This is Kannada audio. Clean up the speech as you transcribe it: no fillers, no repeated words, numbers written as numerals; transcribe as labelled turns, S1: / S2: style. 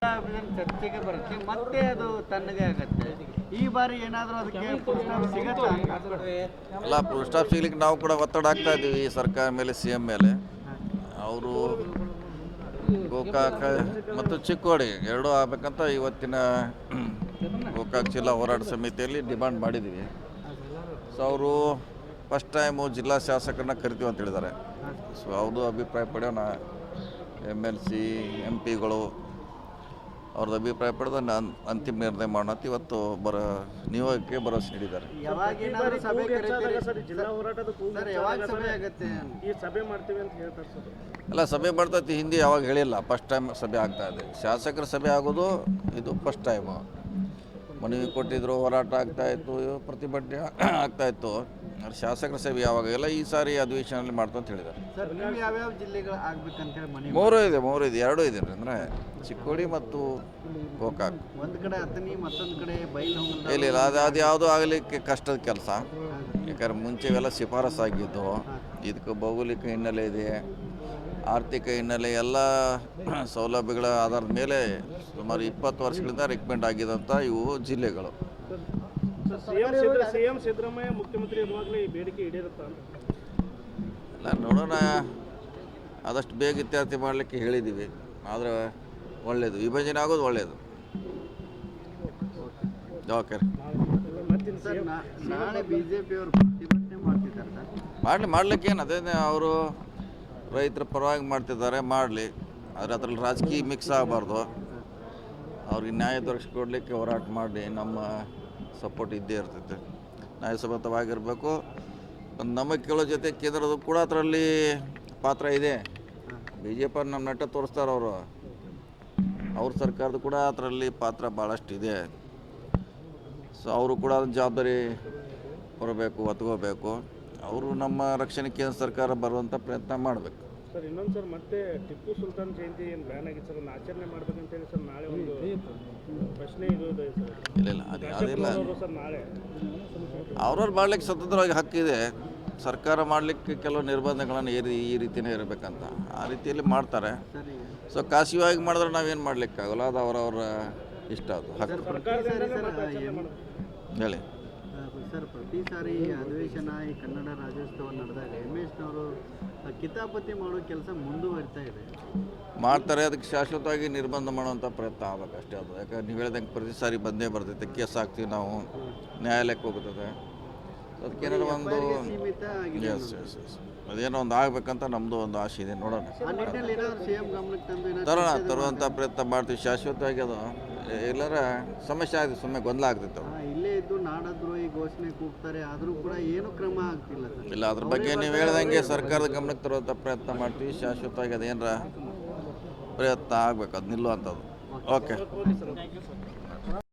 S1: ಚರ್ಚೆಗೆ ಬರುತ್ತೆ ಮತ್ತೆ ಅದು ತಣ್ಣಗೆ ಆಗುತ್ತೆ. ಈ ಬಾರಿ ಏನಾದರೂ ಅದಕ್ಕೆ ಫುಲ್ ಸ್ಟಾಪ್ ಸಿಗತ್ತಾ?
S2: ಅಲ್ಲ, ಫುಲ್ ಸ್ಟಾಪ್ ಸಿಗ್ಲಿಕ್ಕೆ ನಾವು ಕೂಡ ಒತ್ತಡ ಹಾಕ್ತಾ ಇದ್ದೀವಿ ಸರ್ಕಾರ ಮೇಲೆ, ಸಿ ಎಂ ಮೇಲೆ. ಅವರು ಗೋಕಾಕ ಮತ್ತು ಚಿಕ್ಕೋಡಿ ಎರಡೂ ಆಗಬೇಕಂತ ಇವತ್ತಿನ ಗೋಕಾಕ್ ಜಿಲ್ಲಾ ಹೋರಾಟ ಸಮಿತಿಯಲ್ಲಿ ಡಿಮಾಂಡ್ ಮಾಡಿದ್ದೀವಿ. ಸೊ ಅವರು ಫಸ್ಟ್ ಟೈಮು ಜಿಲ್ಲಾ ಶಾಸಕರನ್ನ ಕರಿತೀವಿ ಅಂತ ಹೇಳಿದ್ದಾರೆ. ಸೊ ಅವ್ರದ್ದು ಅಭಿಪ್ರಾಯ ಪಡೆಯೋಣ. MLC MP ಗಳು ಅವ್ರದ್ದು ಅಭಿಪ್ರಾಯ ಪಡೆದ ಅಂತಿಮ ನಿರ್ಣಯ ಮಾಡೋಣ ಅಂತ ಇವತ್ತು ನಿಯೋಗಕ್ಕೆ ಭರವಸೆ ನೀಡಿದ್ದಾರೆ.
S1: ಯಾವಾಗೇನಾದರೂ ಸಭೆ ಕರೀತೀರಿ?
S3: ಜಿಲ್ಲಾ ಹೋರಾಟದ
S1: ಸರ್ ಯಾವಾಗ ಸಭೆ ಆಗುತ್ತೆ?
S3: ಈ ಸಭೆ ಮಾಡ್ತೀವಿ ಅಂತ ಹೇಳ್ತಾರೆ ಸರ್.
S2: ಅಲ್ಲ, ಸಭೆ ಮಾಡ್ತೈತಿ, ಹಿಂದೆ ಯಾವಾಗ ಹೇಳಿಲ್ಲ. ಫಸ್ಟ್ ಟೈಮ್ ಸಭೆ ಆಗ್ತಾ ಇದೆ. ಶಾಸಕರ ಸಭೆ ಆಗೋದು ಇದು ಫಸ್ಟ್ ಟೈಮು. ಮನವಿ ಕೊಟ್ಟಿದ್ರು, ಹೋರಾಟ ಆಗ್ತಾಯಿತ್ತು, ಪ್ರತಿಭಟನೆ ಆಗ್ತಾಯಿತ್ತು. ಶಾಸಕರ ಸಭೆ ಯಾವಾಗ ಇಲ್ಲ, ಈ ಸಾರಿ ಅಧಿವೇಶನದಲ್ಲಿ ಮಾಡ್ತಾ ಅಂತ ಹೇಳಿದ್ದಾರೆ.
S1: ಸರ್ ನೀವು ಯಾವ್ಯಾವ ಜಿಲ್ಲೆಗಳು ಆಗ್ಬೇಕಂತೇಳಿ ಮನೆ
S2: ಮೂರು ಇದೆ, ಎರಡೂ ಇದೆ ಅಂದರೆ ಚಿಕ್ಕೋಡಿ ಮತ್ತು ಗೋಕಾಕ್.
S1: ಒಂದು ಕಡೆ ಅಥಣಿ, ಮತ್ತೊಂದು ಕಡೆ ಬೈಲು.
S2: ಇಲ್ಲ, ಅದು ಯಾವುದೂ ಆಗಲಿಕ್ಕೆ ಕಷ್ಟದ ಕೆಲಸ. ಯಾಕಂದ್ರೆ ಮುಂಚೆ ಇವೆಲ್ಲ ಶಿಫಾರಸು ಆಗಿದ್ದು. ಇದಕ್ಕೆ ಭೌಗೋಳಿಕ ಹಿನ್ನೆಲೆ ಇದೆ, ಆರ್ಥಿಕ ಹಿನ್ನೆಲೆ, ಎಲ್ಲ ಸೌಲಭ್ಯಗಳ ಆಧಾರದ ಮೇಲೆ ಸುಮಾರು 20 ವರ್ಷಗಳಿಂದ ರೆಕಮೆಂಡ್ ಆಗಿದಂಥ ಇವು ಜಿಲ್ಲೆಗಳು.
S3: ಸಿಎಂ ಸಿದ್ದರಾಮಯ್ಯ ಮುಖ್ಯಮಂತ್ರಿ ಇರುವಾಗಲೇ ಈ ಬೇಡಿಕೆ ಈಡೇರುತ್ತಾ ಅಂತ?
S2: ಇಲ್ಲ, ನೋಡೋಣ. ಆದಷ್ಟು ಬೇಗ ಇತ್ಯರ್ಥ ಮಾಡಲಿಕ್ಕೆ ಹೇಳಿದ್ದೀವಿ. ಆದರೆ ಒಳ್ಳೆಯದು, ವಿಭಜನೆ ಆಗೋದು ಒಳ್ಳೆಯದು. ಓಕೆ.
S1: ಸರ್ ನಾಳೆ BJP ಅವರು ಪ್ರತಿಭಟನೆ ಮಾಡ್ತಿದ್ದಾರೆ ಸರ್.
S2: ಮಾಡಲಿಕ್ಕೇನು ಅದೇ, ಅವರು ರೈತರ ಪರವಾಗಿ ಮಾಡ್ತಿದ್ದಾರೆ, ಮಾಡಲಿ. ಆದರೆ ಅದರಲ್ಲಿ ರಾಜಕೀಯ ಮಿಕ್ಸ್ ಆಗಬಾರ್ದು. ಅವ್ರಿಗೆ ನ್ಯಾಯ ದೊರಕಿಸ್ಕೊಡ್ಲಿಕ್ಕೆ ಹೋರಾಟ ಮಾಡಿ ನಮ್ಮ ಸಪೋರ್ಟ್ ಇದ್ದೇ ಇರ್ತೈತೆ. ನ್ಯಾಯಸಮ್ಮತವಾಗಿರಬೇಕು. ನಮ್ಮ ಕೇಳೋ ಜೊತೆ ಕೇಂದ್ರದ ಕೂಡ ಅದರಲ್ಲಿ ಪಾತ್ರ ಇದೆ. BJP ನಮ್ಮ ನಟ ತೋರಿಸ್ತಾರೆ ಅವರು. ಅವ್ರ ಸರ್ಕಾರದ ಕೂಡ ಅದರಲ್ಲಿ ಪಾತ್ರ ಭಾಳಷ್ಟು ಇದೆ. ಸೊ ಅವರು ಕೂಡ ಅದನ್ನ ಜವಾಬ್ದಾರಿ ಹೊರಬೇಕು, ಒತ್ಕೋಬೇಕು. ಅವರು ನಮ್ಮ ರಕ್ಷಣೆ ಕೇಂದ್ರ ಸರ್ಕಾರ ಬರುವಂಥ ಪ್ರಯತ್ನ ಮಾಡಬೇಕು.
S3: ಸರ್ ಇನ್ನೊಂದು ಸರ್, ಮತ್ತೆ ಟಿಪ್ಪು ಸುಲ್ತಾನ್ ಜಯಂತಿ ಏನು ಬ್ಯಾನ್ ಆಗಿತ್ತು ಸರ್, ಅದನ್ನು ಆಚರಣೆ ಮಾಡ್ಬೇಕಂತೇಳಿ ಸರ್ ನಾಳೆ ಒಂದು ಪ್ರಶ್ನೆ ಇರೋದು ಸರ್.
S2: ಇಲ್ಲ ಅದಿಲ್ಲ,
S3: ಸರ್ ನಾಳೆ
S2: ಅವ್ರವ್ರು ಮಾಡಲಿಕ್ಕೆ ಸ್ವತಂತ್ರವಾಗಿ ಹಕ್ಕಿದೆ. ಸರ್ಕಾರ ಮಾಡಲಿಕ್ಕೆ ಕೆಲವು ನಿರ್ಬಂಧಗಳನ್ನು ಈ ರೀತಿಯೇ ಇರಬೇಕಂತ, ಆ ರೀತಿಯಲ್ಲಿ ಮಾಡ್ತಾರೆ. ಸೊ ಖಾಸಗಿಯಾಗಿ ಮಾಡಿದ್ರೆ ನಾವೇನು ಮಾಡಲಿಕ್ಕಾಗಲ್ಲ, ಅದು ಅವರವರ ಇಷ್ಟ, ಅದು ಹಕ್ಕು. ಹೇಳಿ
S1: ಸರ್, ಪ್ರತಿ ಸಾರಿ ಅಧಿವೇಶನ ಈ ಕನ್ನಡ ರಾಜ್ಯೋತ್ಸವ ನಡೆದಾಗ MSನವರು ಕಿತಾಪತಿ ಮಾಡೋ ಕೆಲಸ ಮುಂದುವರಿತಾ ಇದೆ.
S2: ಮಾಡ್ತಾರೆ. ಅದಕ್ಕೆ ಶಾಶ್ವತವಾಗಿ ನಿರ್ಬಂಧ ಮಾಡುವಂಥ ಪ್ರಯತ್ನ ಆಗಬೇಕು ಅಷ್ಟೇ. ಅದು ಯಾಕಂದ್ರೆ ನೀವು ಹೇಳ್ದಂಗೆ ಪ್ರತಿ ಸಾರಿ ಬಂದೇ ಬರ್ತೈತೆ, ಕೇಸ್ ಹಾಕ್ತೀವಿ ನಾವು, ನ್ಯಾಯಾಲಯಕ್ಕೆ ಹೋಗ್ತದೆ. ಅದಕ್ಕೇನಾದ್ರು ಒಂದು ಅದೇನೋ ಒಂದು ಆಗಬೇಕಂತ ನಮ್ಮದು ಒಂದು ಆಸೆ ಇದೆ. ನೋಡೋಣ, ತರುವಂಥ ಪ್ರಯತ್ನ ಮಾಡ್ತೀವಿ ಶಾಶ್ವತವಾಗಿ. ಅದು ಎಲ್ಲರ ಸಮಸ್ಯೆ ಆಗಿದೆ, ಸುಮ್ಮನೆ ಗೊಂದಲ ಆಗ್ತಿತ್ತು.
S1: ಇಲ್ಲೇ ಇದ್ದು ನಾಡದ್ರೋಹಿ ಘೋಷಣೆ ಕೂಗ್ತಾರೆ, ಆದರೂ ಕೂಡ ಏನು ಕ್ರಮ ಆಗ್ತಿಲ್ಲ ಸರ್.
S2: ಇಲ್ಲ, ಅದ್ರ ಬಗ್ಗೆ ನೀವು ಹೇಳ್ದಂಗೆ ಸರ್ಕಾರದ ಗಮನಕ್ಕೆ ತರುವಂಥ ಪ್ರಯತ್ನ ಮಾಡ್ತೀವಿ ಶಾಶ್ವತವಾಗಿ. ಅದೇನಾರ ಪ್ರಯತ್ನ ಆಗಬೇಕು, ಅದು ನಿಲ್ಲುವಂಥದ್ದು. ಓಕೆ.